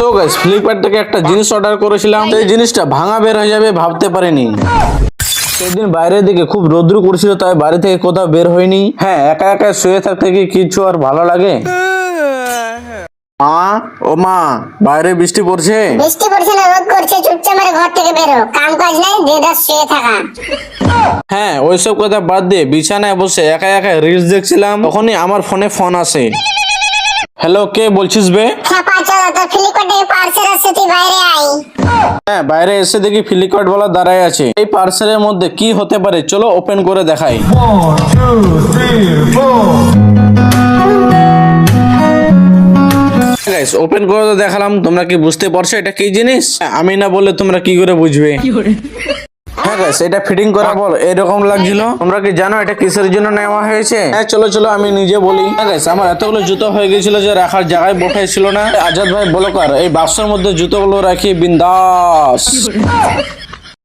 So guys Flipkart থেকে একটা জিনিস অর্ডার করেছিলাম, এই জিনিসটা ভাঙা বের হয়ে যাবে ভাবতে পারিনি। সেদিন বাইরের দিকে খুব রোদ্রু করছিল, তাই বাড়ি থেকে কোথাও বের হয়নি। হ্যাঁ, একা একা শুয়ে থাকতে কি কিছু আর ভালো লাগে? মা, ও মা, বাইরে বৃষ্টি পড়ছে। বৃষ্টি পড়ছে না, রোদ করছে, চুপচাপ মেরে ঘর থেকে বেরো, কাম কাজ নাই, দেদার শুয়ে থাকা। হ্যাঁ, ওইসব কথা বাদ দিয়ে বিছানায় বসে একা একা রিলস দেখছিলাম, তখনই আমার ফোনে ফোন আসে। হ্যালো, কে বলছিস বে? ছাপা চলো তো, ফ্লিপকার্টে পার্সেল আসছে, তুই বাইরে আয়। হ্যাঁ, বাইরে এসে দেখি ফ্লিপকার্ট ওয়ালা দাঁড়ায় আছে। এই পার্সেলের মধ্যে কি হতে পারে চলো ওপেন করে দেখাই। গাইস, ওপেন করে তো দেখালাম, তোমরা কি বুঝতে পারছো এটা কি জিনিস? আমি না বললে তোমরা কি করে বুঝবে? হ্যাঁ গাইস, এটা ফিটিং করা বল এরকম লাগছিল। তোমরা কি জানো এটা কিসের জন্য নেওয়া হয়েছে? হ্যাঁ, চলো চলো আমি নিজে বলি। হ্যাঁ গাইস, আমার এতগুলো জুতো হয়ে গেছিল যে রাখার জায়গায় বসাইছিল না। আজাদ ভাই বলো কার এই বাক্সের মধ্যে জুতোগুলো রাখি বিন্দাস।